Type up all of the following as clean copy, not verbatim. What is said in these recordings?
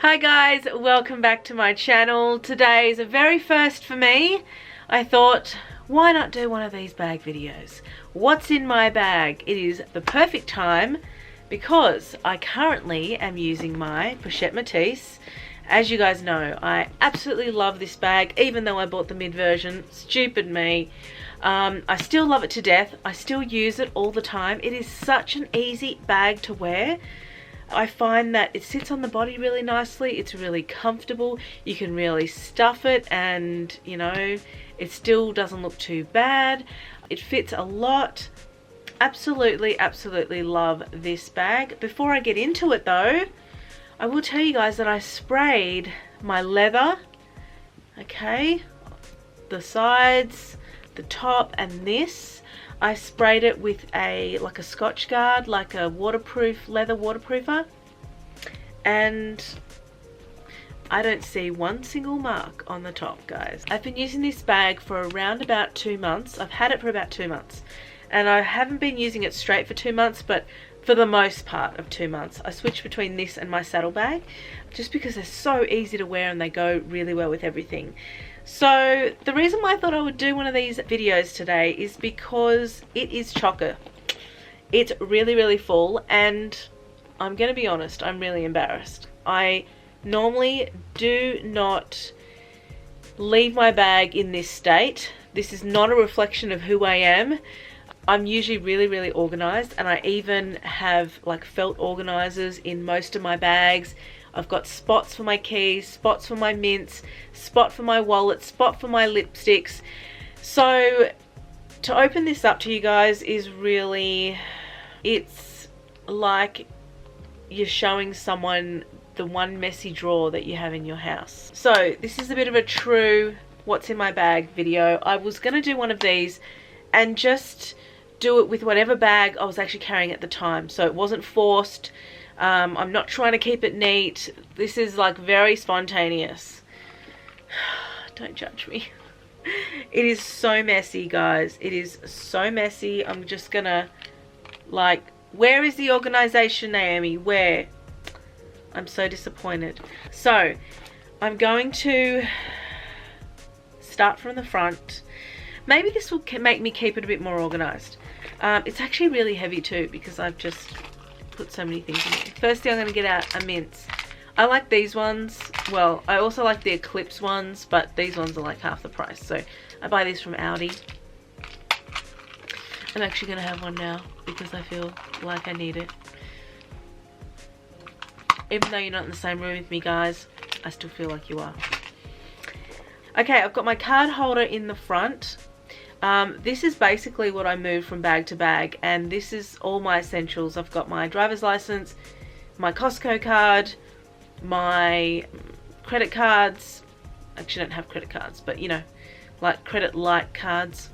Hi guys, welcome back to my channel. Today is a very first for me. I thought, why not do one of these bag videos? What's in my bag? It is the perfect time because I currently am using my Pochette Métis. As you guys know, I absolutely love this bag, even though I bought the mid version. Stupid me. I still love it to death. I still use it all the time. It is such an easy bag to wear. I find that it sits on the body really nicely. It's really comfortable. You can really stuff it and, you know, it still doesn't look too bad. It fits a lot. Absolutely, absolutely love this bag. Before I get into it though, I will tell you guys that I sprayed my leather, okay, the sides, the top, and this. I sprayed it with like a Scotch Guard, like a waterproof, leather waterproofer, and I don't see one single mark on the top, guys. I've been using this bag for around about 2 months. I've had it for about 2 months, and I haven't been using it straight for 2 months, but for the most part of 2 months. I switch between this and my saddle bag just because they're so easy to wear and they go really well with everything. So the reason why I thought I would do one of these videos today is because it is chocker. It's really, really full, and I'm going to be honest, I'm really embarrassed. I normally do not leave my bag in this state. This is not a reflection of who I am. I'm usually really, really organized, and I even have like felt organizers in most of my bags. I've got spots for my keys, spots for my mints, spot for my wallet, spot for my lipsticks. So to open this up to you guys is really, it's like you're showing someone the one messy drawer that you have in your house. So this is a bit of a true what's in my bag video. I was going to do one of these and just do it with whatever bag I was actually carrying at the time. So it wasn't forced. I'm not trying to keep it neat. This is like very spontaneous. Don't judge me. It is so messy, guys. It is so messy. I'm just gonna, like, where is the organization, Naomi? Where? I'm so disappointed. So I'm going to start from the front. Maybe this will make me keep it a bit more organized. It's actually really heavy too because I've just put so many things in it. First thing I'm going to get out are mints. I like these ones. Well, I also like the Eclipse ones, but these ones are like half the price. So I buy these from Aldi. I'm actually going to have one now because I feel like I need it. Even though you're not in the same room with me, guys, I still feel like you are. Okay, I've got my card holder in the front. This is basically what I move from bag to bag, and this is all my essentials. I've got my driver's license, my Costco card, my credit cards. Actually, I don't have credit cards, but you know, like credit light cards.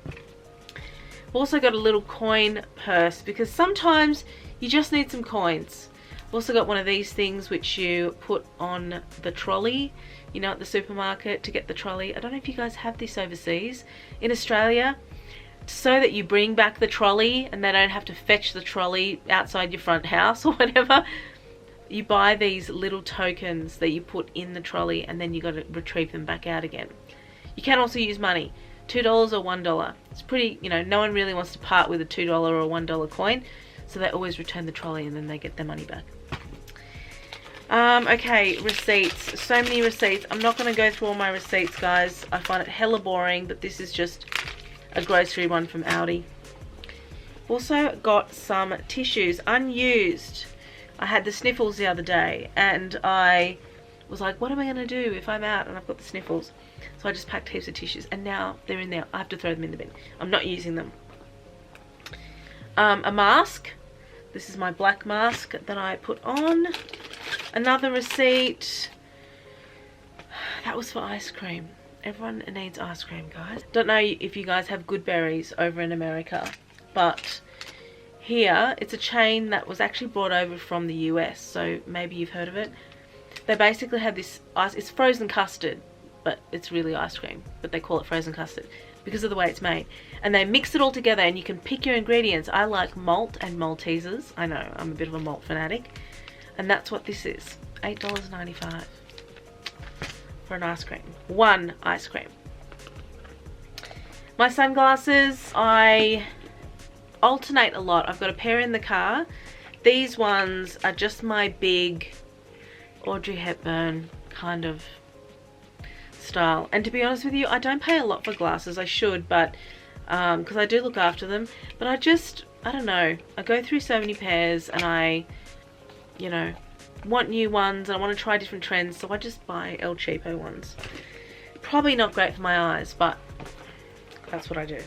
I've also got a little coin purse because sometimes you just need some coins. I've also got one of these things which you put on the trolley, you know, at the supermarket to get the trolley. I don't know if you guys have this overseas. In Australia, so that you bring back the trolley and they don't have to fetch the trolley outside your front house or whatever. You buy these little tokens that you put in the trolley and then you got to retrieve them back out again. You can also use money, $2 or $1. It's pretty, you know, no one really wants to part with a $2 or $1 coin, so they always return the trolley and then they get their money back. Okay, receipts. So many receipts. I'm not going to go through all my receipts, guys. I find it hella boring, but this is just a grocery one from Aldi. Also got some tissues, unused. I had the sniffles the other day, and I was like, what am I going to do if I'm out and I've got the sniffles? So I just packed heaps of tissues, and now they're in there. I have to throw them in the bin. I'm not using them. A mask. This is my black mask that I put on. Another receipt. That was for ice cream. Everyone needs ice cream, guys. Don't know if you guys have Good Berries over in America, but here it's a chain that was actually brought over from the US, so maybe you've heard of it. They basically have this ice, it's frozen custard, but it's really ice cream, but they call it frozen custard because of the way it's made. And they mix it all together and you can pick your ingredients. I like malt and Maltesers. I know, I'm a bit of a malt fanatic. And that's what this is. $8.95 for an ice cream. One ice cream. My sunglasses, I alternate a lot. I've got a pair in the car. These ones are just my big Audrey Hepburn kind of style. And to be honest with you, I don't pay a lot for glasses. I should, but because I do look after them. But I don't know. I go through so many pairs and I, you know, want new ones and I want to try different trends, so I just buy El Cheapo ones. Probably not great for my eyes, but that's what I do.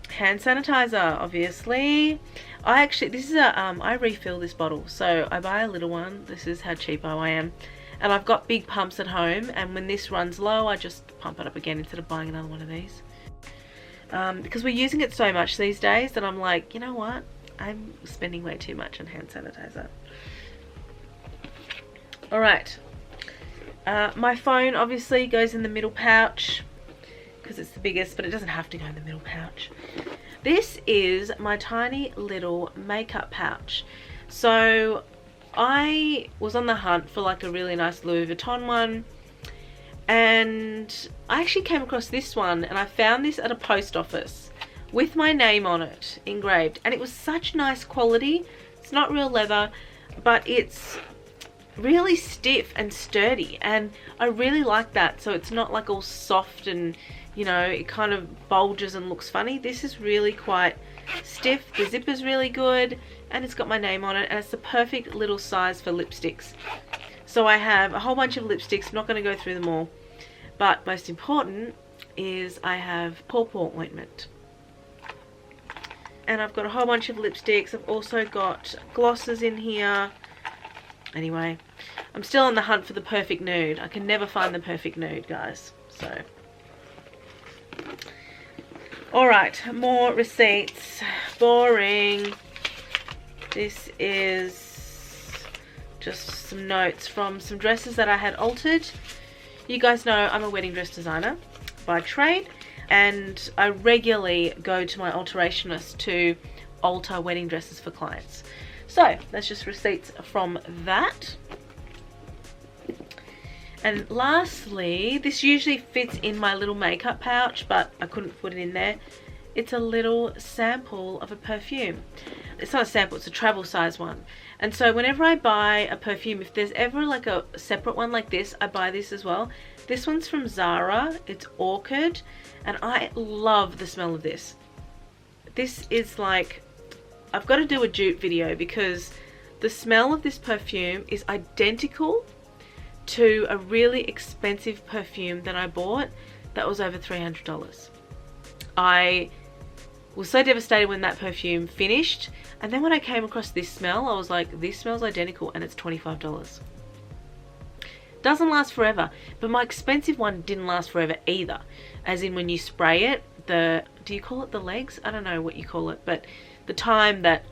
Hand sanitizer, obviously. This is I refill this bottle, so I buy a little one. This is how cheapo I am. And I've got big pumps at home, and when this runs low, I just pump it up again instead of buying another one of these. Because we're using it so much these days that I'm like, you know what? I'm spending way too much on hand sanitizer. Alright. My phone obviously goes in the middle pouch because it's the biggest, but it doesn't have to go in the middle pouch. This is my tiny little makeup pouch. So I was on the hunt for like a really nice Louis Vuitton one, and I actually came across this one, and I found this at a post office with my name on it engraved, and it was such nice quality. It's not real leather, but it's really stiff and sturdy, and I really like that. So it's not like all soft and, you know, it kind of bulges and looks funny. This is really quite stiff. The zipper's really good, and it's got my name on it, and it's the perfect little size for lipsticks. So I have a whole bunch of lipsticks. I'm not going to go through them all, but most important is I have pawpaw ointment, and I've got a whole bunch of lipsticks. I've also got glosses in here. Anyway, I'm still on the hunt for the perfect nude. I can never find the perfect nude, guys. So, alright, more receipts. Boring. This is just some notes from some dresses that I had altered. You guys know I'm a wedding dress designer by trade, and I regularly go to my alterationist to alter wedding dresses for clients. So that's just receipts from that. And lastly, this usually fits in my little makeup pouch, but I couldn't put it in there. It's a little sample of a perfume. It's not a sample, it's a travel size one. And so whenever I buy a perfume, if there's ever like a separate one like this, I buy this as well. This one's from Zara. It's Orchid, and I love the smell of this. This is like, I've got to do a dupe video because the smell of this perfume is identical to a really expensive perfume that I bought that was over $300. I was so devastated when that perfume finished, and then when I came across this smell, I was like, this smells identical, and it's $25. Doesn't last forever, but my expensive one didn't last forever either. As in, when you spray it, do you call it the legs? I don't know what you call it, but the time that,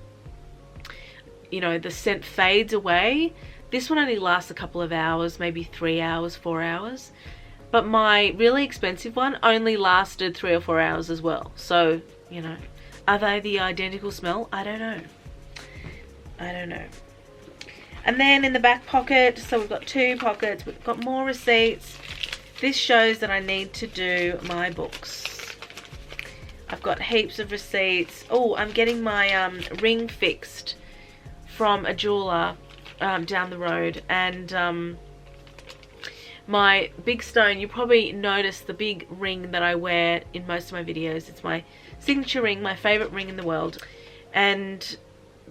you know, the scent fades away. This one only lasts a couple of hours, maybe 3 hours, 4 hours. But my really expensive one only lasted 3 or 4 hours as well. So, you know, are they the identical smell? I don't know. I don't know. And then in the back pocket, so we've got 2 pockets, we've got more receipts. This shows that I need to do my books. I've got heaps of receipts. Oh, I'm getting my ring fixed from a jeweler down the road, and my big stone, you probably noticed the big ring that I wear in most of my videos. It's my signature ring, my favorite ring in the world, and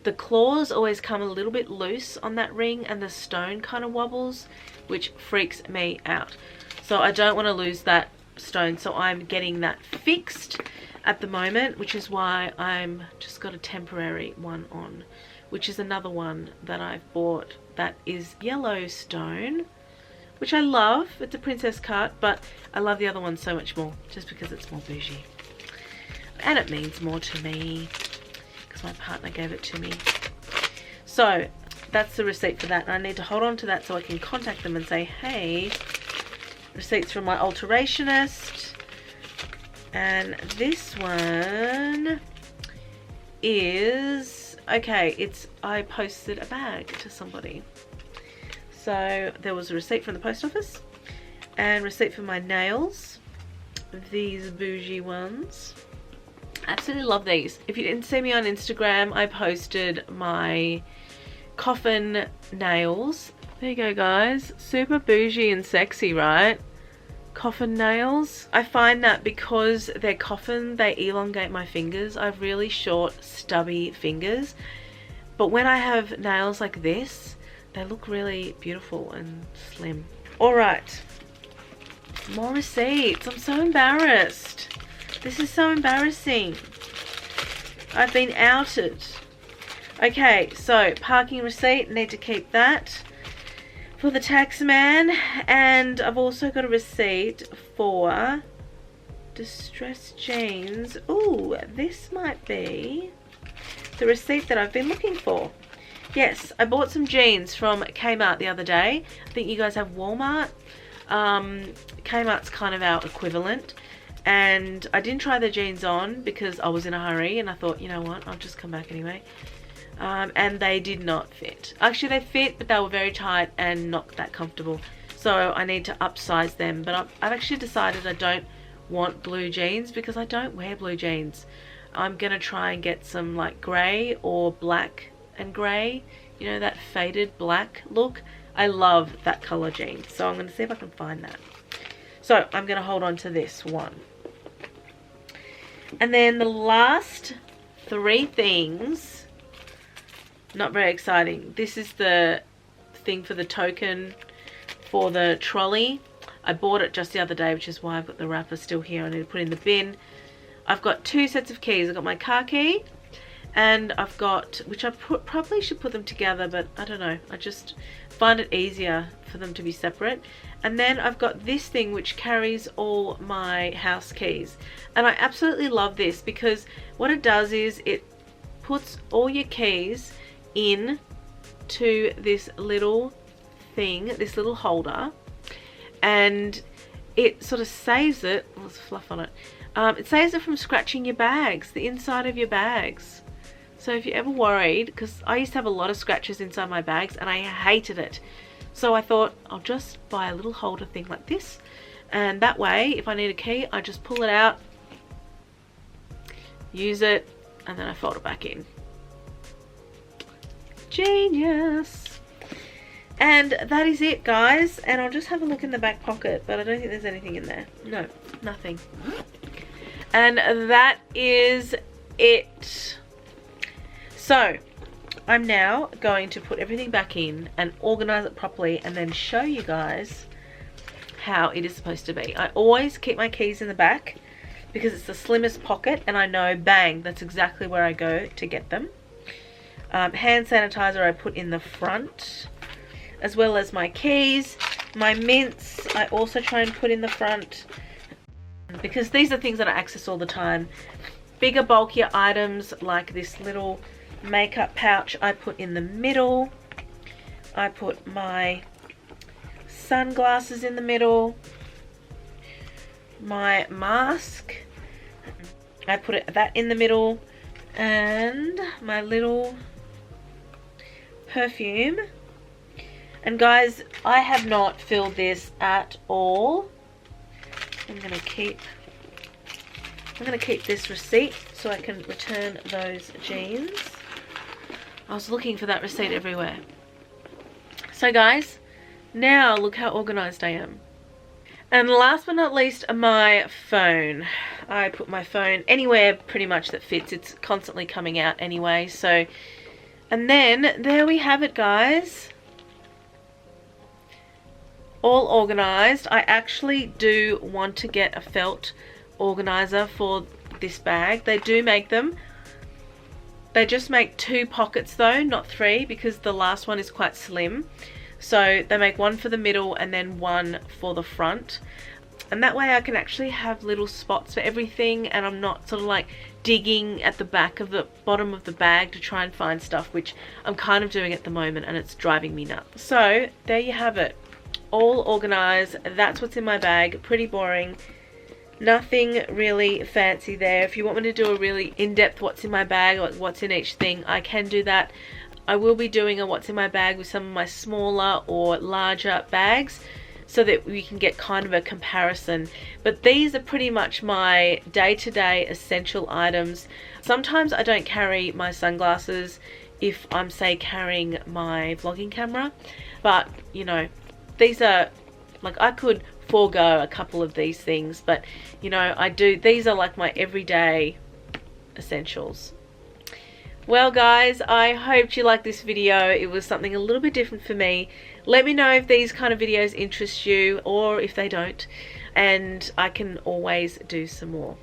the claws always come a little bit loose on that ring, and the stone kind of wobbles, which freaks me out. So I don't want to lose that stone, so I'm getting that fixed at the moment, which is why I'm just got a temporary one on, which is another one that I've bought that is yellow stone, which I love. It's a princess cut, but I love the other one so much more just because it's more bougie, and it means more to me because my partner gave it to me. So that's the receipt for that, and I need to hold on to that so I can contact them and say, hey, receipts from my alterationist. And this one is Okay, I posted a bag to somebody. So there was a receipt from the post office and receipt for my nails. These bougie ones. Absolutely love these. If you didn't see me on Instagram, I posted my coffin nails. There you go, guys. Super bougie and sexy, right? Coffin nails. I find that because they're coffin, they elongate my fingers. I have really short, stubby fingers. But when I have nails like this, they look really beautiful and slim. Alright. More receipts. I'm so embarrassed. This is so embarrassing. I've been outed. Okay, so parking receipt. Need to keep that for the tax man. And I've also got a receipt for distressed jeans. Ooh, this might be the receipt that I've been looking for. Yes, I bought some jeans from Kmart the other day. I think you guys have Walmart. Kmart's kind of our equivalent. And I didn't try the jeans on because I was in a hurry and I thought, you know what, I'll just come back anyway. And they did not fit. Actually, they fit, but they were very tight and not that comfortable. So I need to upsize them. But I've actually decided I don't want blue jeans because I don't wear blue jeans. I'm going to try and get some like grey or black and grey. You know, that faded black look. I love that colour jeans. So I'm going to see if I can find that. So I'm going to hold on to this one. And then the last 3 things, not very exciting. This is the thing for the token for the trolley. I bought it just the other day, which is why I've got the wrapper still here. I need to put it in the bin. I've got 2 sets of keys. I've got my car key and I've got, which I probably should put them together, but I don't know. I just find it easier for them to be separate. And then I've got this thing which carries all my house keys. And I absolutely love this because what it does is it puts all your keys in to this little thing, this little holder, and it sort of saves it. Oh, there's fluff on it. It saves it from scratching your bags, the inside of your bags. So if you're ever worried, because I used to have a lot of scratches inside my bags and I hated it. So I thought I'll just buy a little holder thing like this. And that way, if I need a key, I just pull it out, use it, and then I fold it back in. Genius! And that is it, guys. And I'll just have a look in the back pocket, but I don't think there's anything in there. No, nothing. And that is it. So I'm now going to put everything back in and organize it properly and then show you guys how it is supposed to be. I always keep my keys in the back because it's the slimmest pocket and I know, bang, that's exactly where I go to get them. Hand sanitizer I put in the front, as well as my keys. My mints I also try and put in the front because these are things that I access all the time. Bigger, bulkier items like this little makeup pouch I put in the middle. I put my sunglasses in the middle. My mask, I put that in the middle, and my little perfume. And guys, I have not filled this at all. I'm gonna keep this receipt so I can return those jeans. I was looking for that receipt everywhere. So guys, now look how organized I am. And last but not least, my phone. I put my phone anywhere pretty much that fits. It's constantly coming out anyway. So, and then there we have it, guys. All organized. I actually do want to get a felt organizer for this bag. They do make them. They just make 2 pockets though, not 3, because the last one is quite slim. So they make one for the middle and then one for the front. And that way I can actually have little spots for everything and I'm not sort of like digging at the back of the bottom of the bag to try and find stuff, which I'm kind of doing at the moment and it's driving me nuts. So there you have it. All organized. That's what's in my bag. Pretty boring. Nothing really fancy there. If you want me to do a really in-depth what's in my bag, like what's in each thing, I can do that. I will be doing a what's in my bag with some of my smaller or larger bags so that we can get kind of a comparison. But these are pretty much my day-to-day essential items. Sometimes I don't carry my sunglasses if I'm, say, carrying my vlogging camera, but you know, these are like, I could forego a couple of these things, but you know, I do. These are like my everyday essentials. Well guys, I hope you liked this video. It was something a little bit different for me. Let me know if these kind of videos interest you or if they don't, and I can always do some more.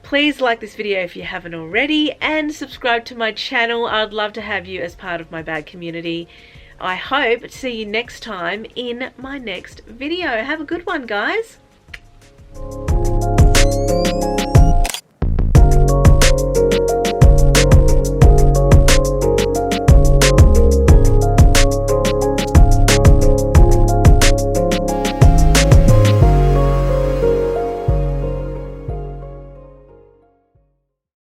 Please like this video if you haven't already, and subscribe to my channel. I'd love to have you as part of my bag community. I hope to see you next time in my next video. Have a good one, guys.